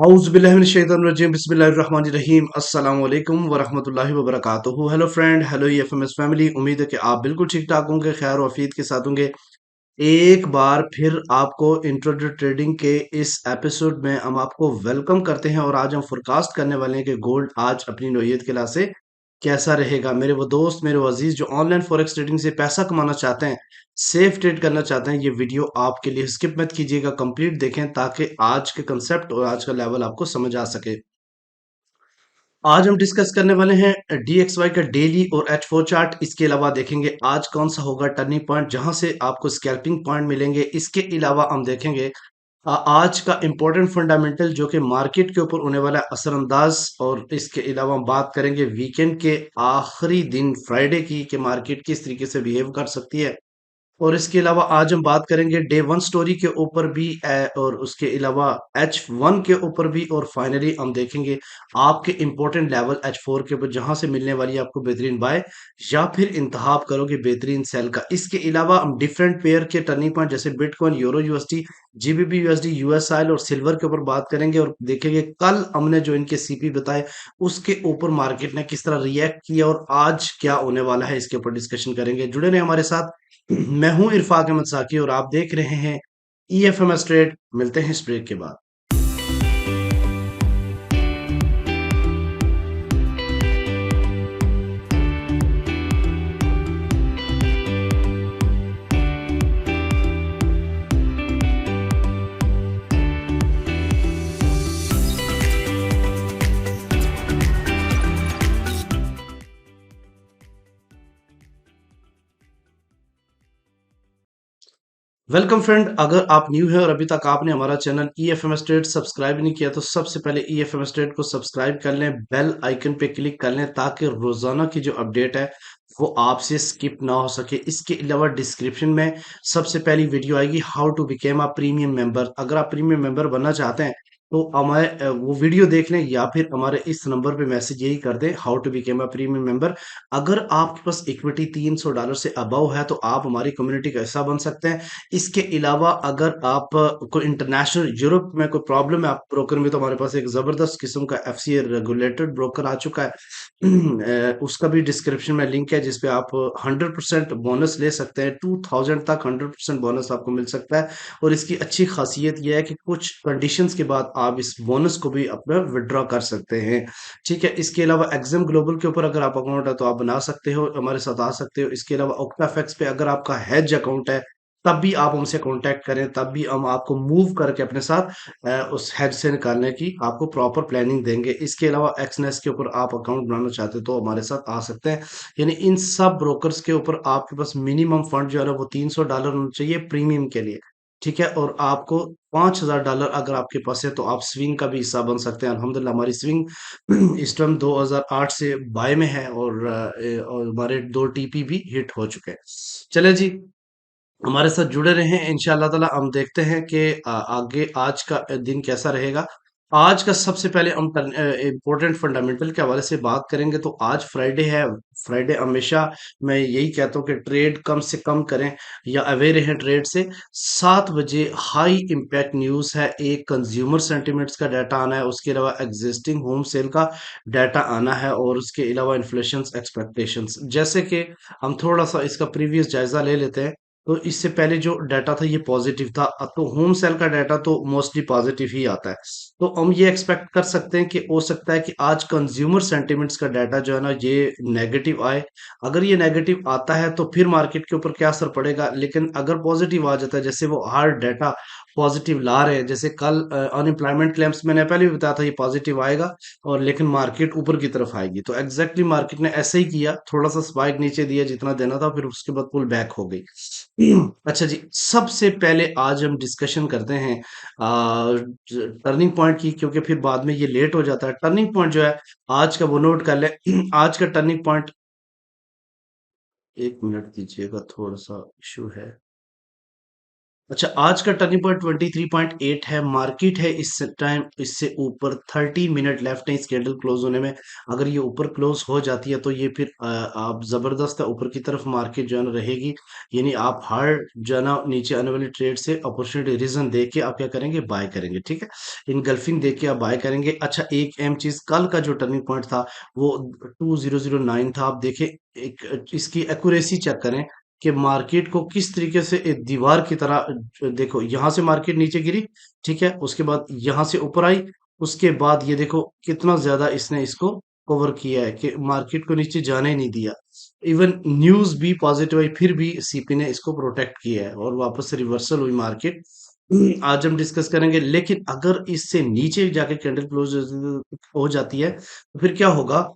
औज़ुबिल्लाहिमिनश्शैतानिर्रजीम बिस्मिल्लाहिर्रहमानिर्रहीम अस्सलाम वालेकुम वरहमतुल्लाहि वबरकातुहू। Hello friend, hello EFMS family. उम्मीद है कि आप बिल्कुल ठीक ठाक होंगे, खैर और आफियत के साथ होंगे। एक बार फिर आपको इंट्रोडक्टरी ट्रेडिंग के इस एपिसोड में हम आपको वेलकम करते हैं और आज हम फोरकास्ट करने वाले हैं कि गोल्ड आज अपनी नौयत के लिहाज से कैसा रहेगा। मेरे वो दोस्त, मेरे वो अजीज जो ऑनलाइन फॉरेक्स ट्रेडिंग से पैसा कमाना चाहते हैं, सेफ ट्रेड करना चाहते हैं, ये वीडियो आपके लिए स्किप मत कीजिएगा, कंप्लीट देखें ताकि आज के कंसेप्ट और आज का लेवल आपको समझ आ सके। आज हम डिस्कस करने वाले हैं DXY का डेली और H4 चार्ट। इसके अलावा देखेंगे आज कौन सा होगा टर्निंग पॉइंट जहां से आपको स्कैल्पिंग पॉइंट मिलेंगे। इसके अलावा हम देखेंगे आज का इंपॉर्टेंट फंडामेंटल जो कि मार्केट के ऊपर होने वाला है असरअंदाज। और इसके अलावा हम बात करेंगे वीकेंड के आखिरी दिन फ्राइडे की कि मार्केट किस तरीके से बिहेव कर सकती है। और इसके अलावा आज हम बात करेंगे डे वन स्टोरी के ऊपर भी और उसके अलावा H1 के ऊपर भी। और फाइनली हम देखेंगे आपके इंपॉर्टेंट लेवल H4 के ऊपर जहां से मिलने वाली है आपको बेहतरीन बाय या फिर इंतहाब करोगे बेहतरीन सेल का। इसके अलावा हम डिफरेंट पेयर के टर्निंग पॉइंट जैसे bitcoin, euro USD, GBP USD, USIL और सिल्वर के ऊपर बात करेंगे। और देखेंगे कल हमने जो इनके सीपी बताए उसके ऊपर मार्केट ने किस तरह रिएक्ट किया और आज क्या होने वाला है, इसके ऊपर डिस्कशन करेंगे। जुड़े रहे हमारे साथ। मैं हूं इरफाक अहमद साकी और आप देख रहे हैं EFMS ट्रेड। मिलते हैं इस ब्रेक के बाद। वेलकम फ्रेंड, अगर आप न्यू है और अभी तक आपने हमारा चैनल EFMS ट्रेड सब्सक्राइब नहीं किया तो सबसे पहले EFMS ट्रेड को सब्सक्राइब कर लें, बेल आइकन पे क्लिक कर लें ताकि रोजाना की जो अपडेट है वो आपसे स्किप ना हो सके। इसके अलावा डिस्क्रिप्शन में सबसे पहली वीडियो आएगी how to became a premium member. अगर आप प्रीमियम मेंबर बनना चाहते हैं तो हमारे वो वीडियो देख लें या फिर हमारे इस नंबर पे मैसेज यही कर दें how to became a premium member. अगर आपके पास इक्विटी $300 से अबव है तो आप हमारी कम्युनिटी का हिस्सा बन सकते हैं। इसके अलावा अगर आप कोई इंटरनेशनल यूरोप में कोई प्रॉब्लम है आप ब्रोकर में, तो हमारे पास एक जबरदस्त किस्म का FCA रेगुलेटेड ब्रोकर आ चुका है। उसका भी डिस्क्रिप्शन में लिंक है जिसपे आप 100% बोनस ले सकते हैं। 2000 तक 100% बोनस आपको मिल सकता है। और इसकी अच्छी खासियत यह है कि कुछ कंडीशंस के बाद आप इस बोनस को भी अपना विड्रॉ कर सकते हैं। ठीक है, इसके अलावा एग्जाम ग्लोबल के ऊपर अगर आप अकाउंट है तो आप बना सकते हो, हमारे साथ आ सकते हो। इसके अलावा ओक्टाफेक्स पे अगर आपका हेज अकाउंट है तब भी आप हमसे कांटेक्ट करें, तब भी हम आपको मूव करके अपने साथ उस हेज से निकालने की आपको प्रॉपर प्लानिंग देंगे। इसके अलावा एक्सनेस के ऊपर आप अकाउंट बनाना चाहते हो तो हमारे साथ आ सकते हैं। यानी इन सब ब्रोकर्स के ऊपर आपके पास मिनिमम फंड जो है ना वो $300 होना चाहिए प्रीमियम के लिए। ठीक है, और आपको $5000 अगर आपके पास है तो आप स्विंग का भी हिस्सा बन सकते हैं। अल्हम्दुलिल्लाह हमारी स्विंग इस टाइम 2008 से बाय में है और हमारे 2 TP भी हिट हो चुके हैं। चले जी, हमारे साथ जुड़े रहें इंशाअल्लाह ताला। हम देखते हैं कि आगे आज का दिन कैसा रहेगा। आज का सबसे पहले हम इम्पोर्टेंट फंडामेंटल के हवाले से बात करेंगे। तो आज फ्राइडे है। फ्राइडे हमेशा मैं यही कहता हूँ कि ट्रेड कम से कम करें या अवे रहें ट्रेड से। 7 बजे हाई इम्पैक्ट न्यूज़ है, एक कंज्यूमर सेंटिमेंट्स का डाटा आना है, उसके अलावा एग्जिस्टिंग होम सेल का डाटा आना है और उसके अलावा इन्फ्लेशन एक्सपेक्टेशंस। जैसे कि हम थोड़ा सा इसका प्रीवियस जायजा ले लेते हैं। तो इससे पहले जो डाटा था ये पॉजिटिव था। अब तो होम सेल का डाटा तो मोस्टली पॉजिटिव ही आता है। तो हम ये एक्सपेक्ट कर सकते हैं कि हो सकता है कि आज कंज्यूमर सेंटिमेंट्स का डाटा जो है ना ये नेगेटिव आए। अगर ये नेगेटिव आता है तो फिर मार्केट के ऊपर क्या असर पड़ेगा, लेकिन अगर पॉजिटिव आ जाता है जैसे वो हर डाटा पॉजिटिव ला रहे हैं, जैसे कल अनएम्प्लॉयमेंट क्लेम्स मैंने पहले भी बताया था ये पॉजिटिव आएगा और लेकिन मार्केट ऊपर की तरफ आएगी। तो एग्जैक्टली मार्केट ने ऐसे ही किया, थोड़ा सा स्पाइक नीचे दिया जितना देना था, फिर उसके बाद पुल बैक हो गई। अच्छा जी, सबसे पहले आज हम डिस्कशन करते हैं टर्निंग पॉइंट की, क्योंकि फिर बाद में ये लेट हो जाता है। टर्निंग पॉइंट जो है आज का वो नोट कर ले। आज का टर्निंग पॉइंट, 1 मिनट दीजिएगा, थोड़ा सा इशू है। अच्छा, आज का टर्निंग पॉइंट 23.8 है। मार्केट है इस टाइम इससे ऊपर। 30 मिनट लेफ्ट है इस कैंडल क्लोज होने में। अगर ये ऊपर क्लोज हो जाती है तो ये फिर आप जबरदस्त है, ऊपर की तरफ मार्केट जो है ना रहेगी। यानी आप हर जो है ना नीचे आने वाली ट्रेड से अपॉर्चुनिटी रीजन देख के आप क्या करेंगे, बाय करेंगे। ठीक है, इनगल्फिंग देख के आप बाय करेंगे। अच्छा, एक अहम चीज, कल का जो टर्निंग पॉइंट था वो 2009 था। आप देखें, एक इसकी एक्यूरेसी चेक करें कि मार्केट को किस तरीके से एक दीवार की तरह देखो, यहां से मार्केट नीचे गिरी। ठीक है, उसके बाद यहां से ऊपर आई। उसके बाद ये देखो कितना ज्यादा इसने इसको कवर किया है कि मार्केट को नीचे जाने ही नहीं दिया। इवन न्यूज भी पॉजिटिव आई, फिर भी सीपी ने इसको प्रोटेक्ट किया है और वापस से रिवर्सल हुई मार्केट। आज हम डिस्कस करेंगे, लेकिन अगर इससे नीचे जाके कैंडल क्लोज हो जाती है तो फिर क्या होगा?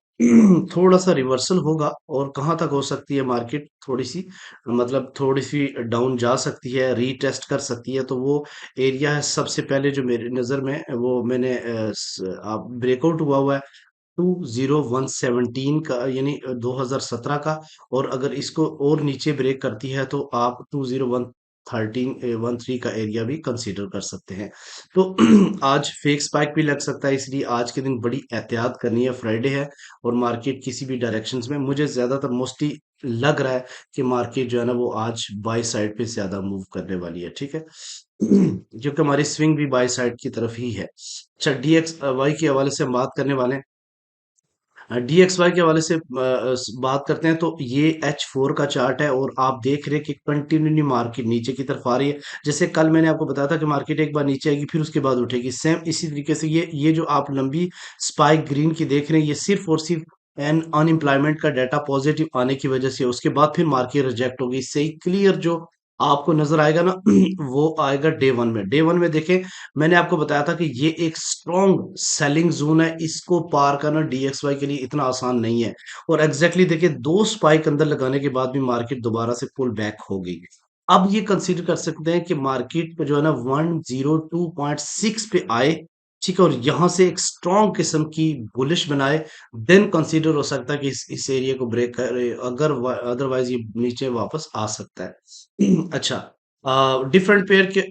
थोड़ा सा रिवर्सल होगा और कहाँ तक हो सकती है मार्केट, थोड़ी सी मतलब थोड़ी सी डाउन जा सकती है, रीटेस्ट कर सकती है। तो वो एरिया है सबसे पहले जो मेरी नज़र में वो मैंने आप ब्रेकआउट हुआ है 20117 का, यानी 2017 का। और अगर इसको और नीचे ब्रेक करती है तो आप 20113 का एरिया भी कंसीडर कर सकते हैं। तो आज फेक स्पाइक भी लग सकता है, इसलिए आज के दिन बड़ी एहतियात करनी है। फ्राइडे है और मार्केट किसी भी डायरेक्शन में मुझे ज्यादातर मोस्टली लग रहा है कि मार्केट जो है ना वो आज बाई साइड पे ज्यादा मूव करने वाली है। ठीक है, क्योंकि हमारी स्विंग भी बाई साइड की तरफ ही है। अच्छा, डीएक्स वाई के हवाले से हम बात करने वाले हैं। डीएक्सवाई के हवाले से बात करते हैं तो ये H4 का चार्ट है और आप देख रहे हैं कि कंटिन्यूली मार्केट नीचे की तरफ आ रही है। जैसे कल मैंने आपको बताया था कि मार्केट एक बार नीचे आएगी फिर उसके बाद उठेगी, सेम इसी तरीके से ये जो आप लंबी स्पाइक ग्रीन की देख रहे हैं, ये सिर्फ और सिर्फ एन अनएम्प्लॉयमेंट का डाटा पॉजिटिव आने की वजह से, उसके बाद फिर मार्केट रिजेक्ट होगी। इससे ही क्लियर जो आपको नजर आएगा ना वो आएगा डे वन में देखें। मैंने आपको बताया था कि ये एक स्ट्रॉन्ग सेलिंग जोन है, इसको पार करना डीएक्सवाई के लिए इतना आसान नहीं है। और एग्जैक्टली देखिए, दो स्पाइक अंदर लगाने के बाद भी मार्केट दोबारा से पुल बैक हो गई। अब ये कंसीडर कर सकते हैं कि मार्केट पे जो है ना 102.6 पे आए। ठीक है, और यहां से एक स्ट्रॉन्ग किस्म की बुलिश बनाए, देन कंसीडर हो सकता है कि इस एरिया को ब्रेक करे। अगर अदरवाइज ये नीचे वापस आ सकता है। अच्छा, डिफरेंट पेयर के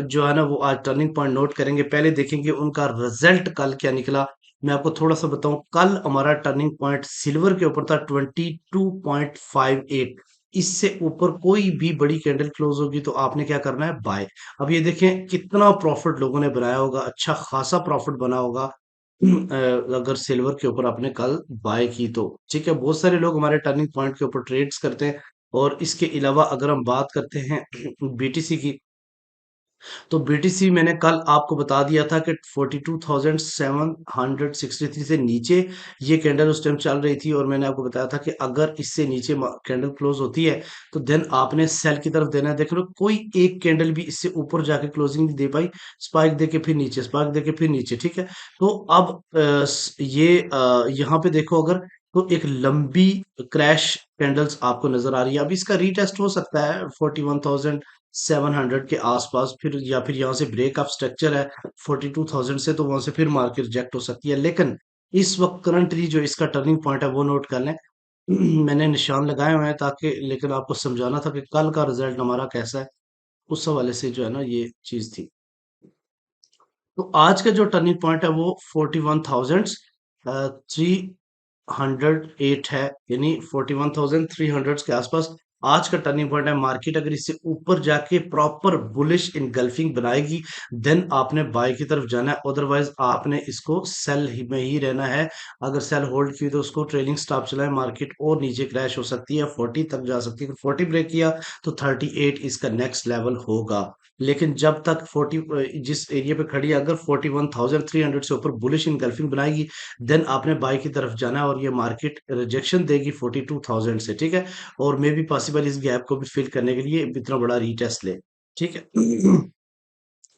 जो है ना वो आज टर्निंग पॉइंट नोट करेंगे। पहले देखेंगे उनका रिजल्ट कल क्या निकला। मैं आपको थोड़ा सा बताऊं, कल हमारा टर्निंग पॉइंट सिल्वर के ऊपर था 22.58। इससे ऊपर कोई भी बड़ी कैंडल क्लोज होगी तो आपने क्या करना है, बाय। अब ये देखें कितना प्रॉफिट लोगों ने बनाया होगा, अच्छा खासा प्रॉफिट बना होगा। अगर सिल्वर के ऊपर आपने कल बाय की तो ठीक है। बहुत सारे लोग हमारे टर्निंग पॉइंट के ऊपर ट्रेड्स करते हैं। और इसके अलावा अगर हम बात करते हैं बीटीसी की, तो बीटीसी मैंने कल आपको बता दिया था कि 42,763 से नीचे ये कैंडल उस टाइम चल रही थी। और मैंने आपको बताया था कि अगर इससे नीचे कैंडल क्लोज होती है तो देन आपने सेल की तरफ देना है। देख लो, कोई एक कैंडल भी इससे ऊपर जाके क्लोजिंग नहीं दे पाई, स्पाइक देके फिर नीचे, स्पाइक देके फिर नीचे। ठीक है, तो अब यहाँ पे देखो, अगर तो एक लंबी क्रैश कैंडल्स आपको नजर आ रही है। अब इसका रीटेस्ट हो सकता है 41,700 के आसपास, फिर या फिर यहाँ से ब्रेक ऑफ स्ट्रक्चर है 42,000 से, तो वहां से फिर मार्केट रिजेक्ट हो सकती है। लेकिन इस वक्त करंटली जो इसका टर्निंग पॉइंट है वो नोट कर लें। मैंने निशान लगाए हुए हैं ताकि, लेकिन आपको समझाना था कि कल का रिजल्ट हमारा कैसा है, उस हवाले से जो है ना ये चीज थी। तो आज का जो टर्निंग पॉइंट है वो 41,308 है, यानी 41,300 के आसपास आज का टर्निंग पॉइंट है। मार्केट अगर इससे ऊपर जाके प्रॉपर बुलिश इनगल्फिंग बनाएगी, देन आपने बाय की तरफ जाना है, अदरवाइज आपने इसको सेल ही में ही रहना है। अगर सेल होल्ड की तो उसको ट्रेलिंग स्टॉप चलाए, मार्केट और नीचे क्रैश हो सकती है, 40 तक जा सकती है। अगर 40 ब्रेक किया तो 38 इसका नेक्स्ट लेवल होगा। लेकिन जब तक 40 जिस एरिया पे खड़ी है, अगर 41,300 से ऊपर बुलिश इनगल्फिंग बनाएगी, देन आपने बाई की तरफ जाना है और ये मार्केट रिजेक्शन देगी 42,000 से। ठीक है, और मे भी पॉसिबल इस गैप को भी फिल करने के लिए इतना बड़ा रीटेस्ट ले। ठीक है।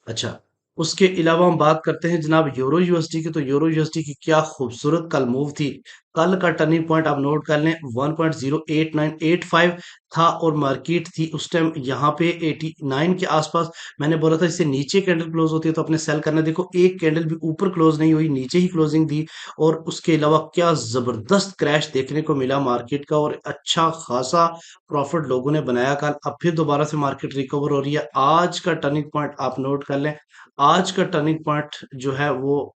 अच्छा, उसके अलावा हम बात करते हैं जनाब यूरो यूएसडी की। तो यूरो यूएसडी की क्या खूबसूरत कल मूव थी। कल का टर्निंग पॉइंट आप नोट कर लें 1.08985 था और मार्केट थी उस टाइम यहाँ पे 89 के आसपास। मैंने बोला था इससे नीचे कैंडल क्लोज होती है तो अपने सेल करना। देखो एक कैंडल भी ऊपर क्लोज नहीं हुई, नीचे ही क्लोजिंग दी। और उसके अलावा क्या जबरदस्त क्रैश देखने को मिला मार्केट का, और अच्छा खासा प्रॉफिट लोगों ने बनाया कल। अब फिर दोबारा से मार्केट रिकवर हो रही है। आज का टर्निंग पॉइंट आप नोट कर लें। आज का टर्निंग पॉइंट जो है वो,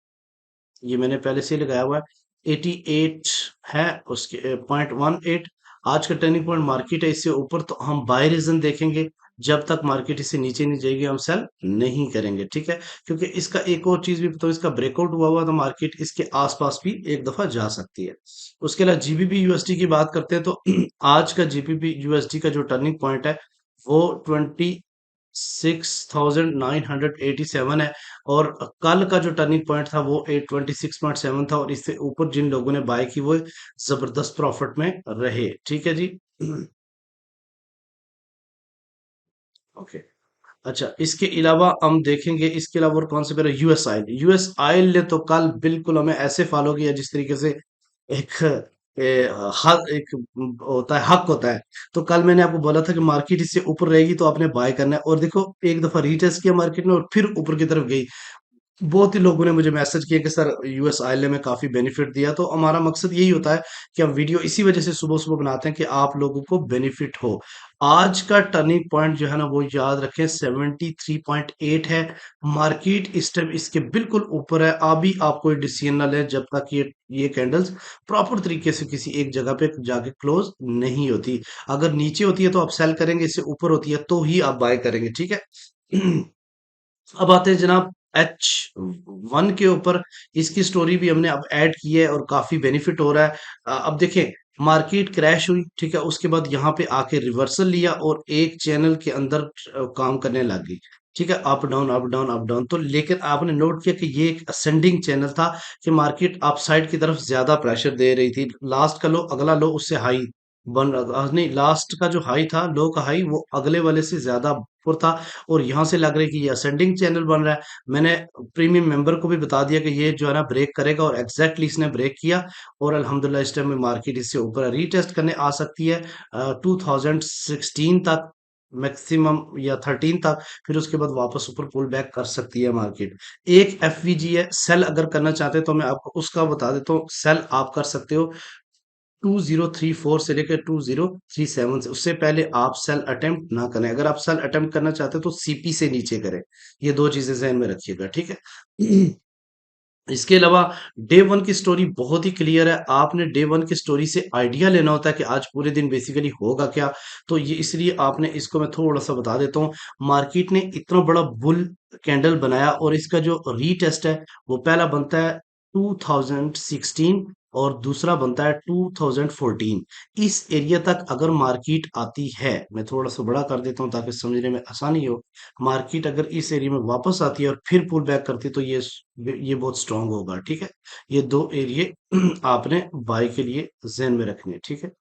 ये मैंने पहले से ही लगाया हुआ है, 88 है उसके 0.18। आज का टर्निंग पॉइंट मार्केट है इससे ऊपर, तो हम बाय रीजन देखेंगे। जब तक मार्केट इससे नीचे नहीं जाएगी हम सेल नहीं करेंगे, ठीक है। क्योंकि इसका एक और चीज भी बताओ, इसका ब्रेकआउट हुआ हुआ तो मार्केट इसके आसपास भी एक दफा जा सकती है। उसके अलावा जीबीपी यूएसडी की बात करते हैं तो आज का जीबीपी यूएसडी का जो टर्निंग पॉइंट है वो 26,987 है। और कल का जो टर्निंग पॉइंट था वो 826.7 था, और इससे ऊपर जिन लोगों ने बाय की वो जबरदस्त प्रॉफिट में रहे, ठीक है जी। ओके। अच्छा, इसके अलावा हम देखेंगे, इसके अलावा और कौन से pair, US oil. US oil ने तो कल बिल्कुल हमें ऐसे फॉलो किया जिस तरीके से एक हक एक होता है, हक होता है। तो कल मैंने आपको बोला था कि मार्केट इससे ऊपर रहेगी तो आपने बाय करना है, और देखो एक दफा रीटेस्ट किया मार्केट ने और फिर ऊपर की तरफ गई। बहुत ही लोगों ने मुझे मैसेज किया कि सर यूएस आयल ने में काफी बेनिफिट दिया। तो हमारा मकसद यही होता है कि हम वीडियो इसी वजह से सुबह सुबह बनाते हैं कि आप लोगों को बेनिफिट हो। आज का टर्निंग पॉइंट जो है ना वो याद रखें 73.8 है। मार्केट इस टाइम इसके बिल्कुल ऊपर है। अभी आप कोई डिसीजन ना लें जब तक ये कैंडल्स प्रॉपर तरीके से किसी एक जगह पे जाके क्लोज नहीं होती। अगर नीचे होती है तो आप सेल करेंगे, इससे ऊपर होती है तो ही आप बाय करेंगे, ठीक है। अब आते हैं जनाब H1 के ऊपर। इसकी स्टोरी भी हमने अब ऐड की है और काफी बेनिफिट हो रहा है। अब देखें, मार्केट क्रैश हुई, ठीक है, उसके बाद यहाँ पे आके रिवर्सल लिया और एक चैनल के अंदर काम करने लग गई, ठीक है, up down up down up down. तो लेकिन आपने नोट किया कि ये एक असेंडिंग चैनल था, कि मार्केट अप साइड की तरफ ज्यादा प्रेशर दे रही थी। लास्ट का लो, अगला लो उससे हाई नहीं, लास्ट का जो हाई था, लो का हाई वो अगले वाले से ज्यादा ऊपर था। और यहाँ से लग रहा है कि ये असेंडिंग चैनल बन रहा है। मैंने प्रीमियम मेंबर को भी बता दिया कि ये जो है ना ब्रेक करेगा, और एग्जैक्टली इसने ब्रेक किया। और अल्हम्दुलिल्लाह इस टाइम में मार्केट इससे ऊपर रीटेस्ट करने आ सकती है 2016 तक मैक्सिमम, या 13 तक। फिर उसके बाद वापस ऊपर पुल बैक कर सकती है मार्केट। एक एफवीजी है, सेल अगर करना चाहते हैं तो मैं आपको उसका बता देता हूँ। सेल आप कर सकते हो 2034 से लेकर 2037 से, उससे पहले आप सेल अटेम्प्ट ना करें। अगर आप सेल अटेम्प्ट करना चाहते हैं तो सीपी से नीचे करें। ये दो चीजें ध्यान में रखिएगा, ठीक है। इसके अलावा डे वन की स्टोरी बहुत ही क्लियर है। आपने डे वन की स्टोरी से आइडिया लेना होता है कि आज पूरे दिन बेसिकली होगा क्या। तो ये इसलिए आपने इसको मैं थोड़ा सा बता देता हूँ। मार्केट ने इतना बड़ा बुल कैंडल बनाया, और इसका जो रीटेस्ट है वो पहला बनता है 2016 और दूसरा बनता है 2014। इस एरिया तक अगर मार्केट आती है, मैं थोड़ा सा बड़ा कर देता हूँ ताकि समझने में आसानी हो। मार्केट अगर इस एरिया में वापस आती है और फिर पुल बैक करती है तो ये बहुत स्ट्रांग होगा, ठीक है। ये दो एरिए आपने बाय के लिए ध्यान में रखने हैं, ठीक है।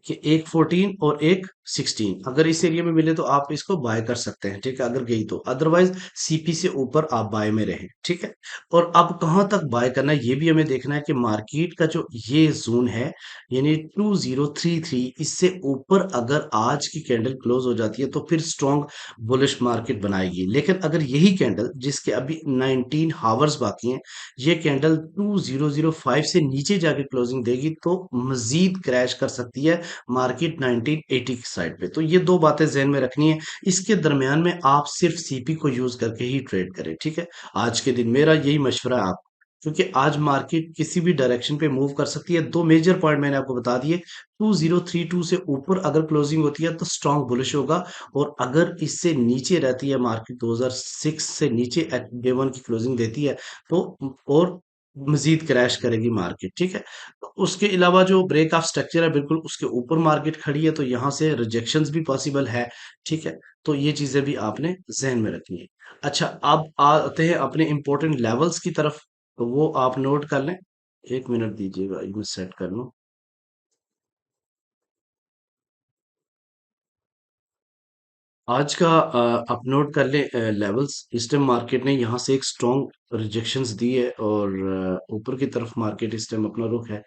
कि एक 14 और एक 16 अगर इस एरिया में मिले तो आप इसको बाय कर सकते हैं, ठीक है, अगर गई तो। अदरवाइज सीपी से ऊपर आप बाय में रहें, ठीक है। और अब कहां तक बाय करना है ये भी हमें देखना है कि मार्केट का जो ये जोन है, यानी 2033, इससे ऊपर अगर आज की कैंडल क्लोज हो जाती है तो फिर स्ट्रॉन्ग बुलिश मार्केट बनाएगी। लेकिन अगर यही कैंडल, जिसके अभी 19 हावर्स बाकी हैं, ये कैंडल 2005 से नीचे जाके क्लोजिंग देगी तो मजीद क्रैश कर सकती है मार्केट 1980 की साइड पे। तो ये दो बातें जहन में रखनी है। इसके दरमियान में आप सिर्फ सीपी को यूज करके ही ट्रेड करें, ठीक है। आज के दिन मेरा यही मशवरा है आप, क्योंकि आज मार्केट किसी भी डायरेक्शन पे मूव कर सकती है। दो मेजर पॉइंट मैंने आपको बता दिए। 2032 से ऊपर अगर क्लोजिंग होती है तो स्ट्रॉन्ग बुलिश होगा, और अगर इससे नीचे रहती है मार्केट, 2006 से नीचे डे वन की क्लोजिंग देती है तो और मजीद क्रैश करेगी मार्केट, ठीक है। तो उसके अलावा जो ब्रेक ऑफ स्ट्रक्चर है बिल्कुल उसके ऊपर मार्केट खड़ी है, तो यहाँ से रिजेक्शंस भी पॉसिबल है, ठीक है। तो ये चीजें भी आपने जहन में रखनी है। अच्छा, अब आते हैं अपने इंपॉर्टेंट लेवल्स की तरफ। तो वो आप नोट कर लें। एक मिनट दीजिएगा, ये मैं सेट कर लूं। आज का आप नोट कर लें लेवल्स। इस टाइम मार्केट ने यहाँ से एक स्ट्रॉन्ग रिजेक्शंस दी है और ऊपर की तरफ मार्केट इस टाइम अपना रुख है।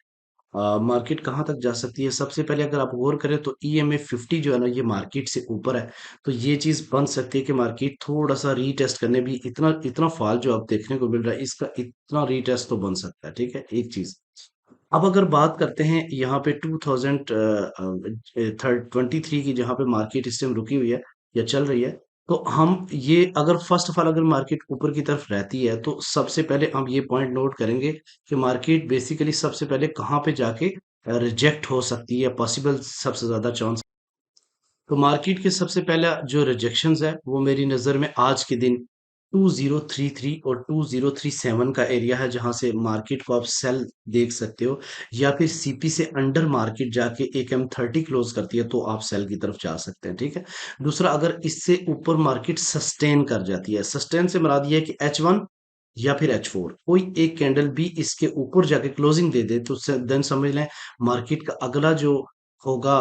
मार्केट कहाँ तक जा सकती है? सबसे पहले अगर आप गौर करें तो ईएमए 50 जो है ना, ये मार्केट से ऊपर है। तो ये चीज बन सकती है कि मार्केट थोड़ा सा रीटेस्ट करने भी, इतना इतना फॉल जो आप देखने को मिल रहा है, इसका इतना रीटेस्ट तो बन सकता है। ठीक है, एक चीज। अब अगर बात करते हैं यहाँ पे 2023 की, जहाँ पे मार्केट इस टाइम रुकी हुई है या चल रही है, तो हम ये अगर फर्स्ट ऑफ ऑल अगर मार्केट ऊपर की तरफ रहती है तो सबसे पहले हम ये पॉइंट नोट करेंगे कि मार्केट बेसिकली सबसे पहले कहाँ पे जाके रिजेक्ट हो सकती है, पॉसिबल सबसे ज्यादा चांस। तो मार्केट के सबसे पहला जो रिजेक्शंस है वो मेरी नज़र में आज के दिन 2033 और 2037 का एरिया है, जहां से मार्केट को आप सेल देख सकते हो, या फिर सीपी से अंडर मार्केट जाके एक M30 क्लोज करती है तो आप सेल की तरफ जा सकते हैं। ठीक है। दूसरा, अगर इससे ऊपर मार्केट सस्टेन कर जाती है, सस्टेन से मुराद ये है कि H1 या फिर H4 कोई एक कैंडल भी इसके ऊपर जाके क्लोजिंग दे दे, तो देन समझ लें मार्केट का अगला जो होगा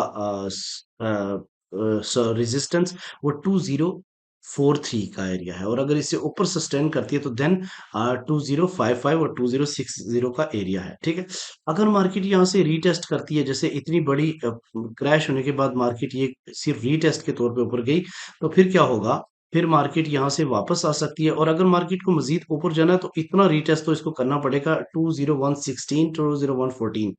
रेजिस्टेंस, वो 2043 का एरिया है। और अगर इससे ऊपर सस्टेन करती है तो देन 2055 और 2060 का एरिया है। ठीक है। अगर मार्केट यहाँ से रीटेस्ट करती है, जैसे इतनी बड़ी क्रैश होने के बाद मार्केट ये सिर्फ रीटेस्ट के तौर पे ऊपर गई, तो फिर क्या होगा? फिर मार्केट यहाँ से वापस आ सकती है, और अगर मार्केट को मजीद ऊपर जाना है तो इतना रीटेस्ट तो इसको करना पड़ेगा 20116, 20114।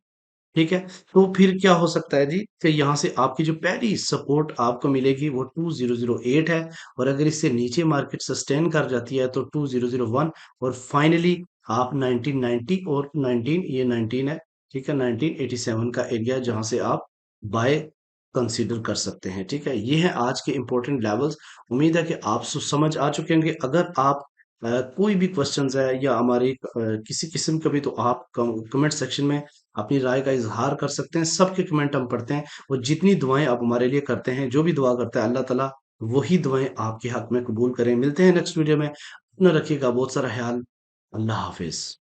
ठीक है। तो फिर क्या हो सकता है जी, कि यहाँ से आपकी जो पहली सपोर्ट आपको मिलेगी वो 2008 है, और अगर इससे नीचे मार्केट सस्टेन कर जाती है तो 2001, और फाइनली आप 1990 और 19, ये 19 है, ठीक है, 1987 का एरिया जहां से आप बाय कंसीडर कर सकते हैं। ठीक है, ये है आज के इंपॉर्टेंट लेवल्स। उम्मीद है कि आप समझ आ चुके होंगे। अगर आप कोई भी क्वेश्चंस है या हमारी किसी किस्म का भी, तो आप कमेंट सेक्शन में अपनी राय का इजहार कर सकते हैं। सबके कमेंट हम पढ़ते हैं, और जितनी दुआएं आप हमारे लिए करते हैं, जो भी दुआ करता है अल्लाह ताला वही दुआएं आपके हक में कबूल करें। मिलते हैं नेक्स्ट वीडियो में। अपना रखिएगा बहुत सारा ख्याल। अल्लाह हाफिज।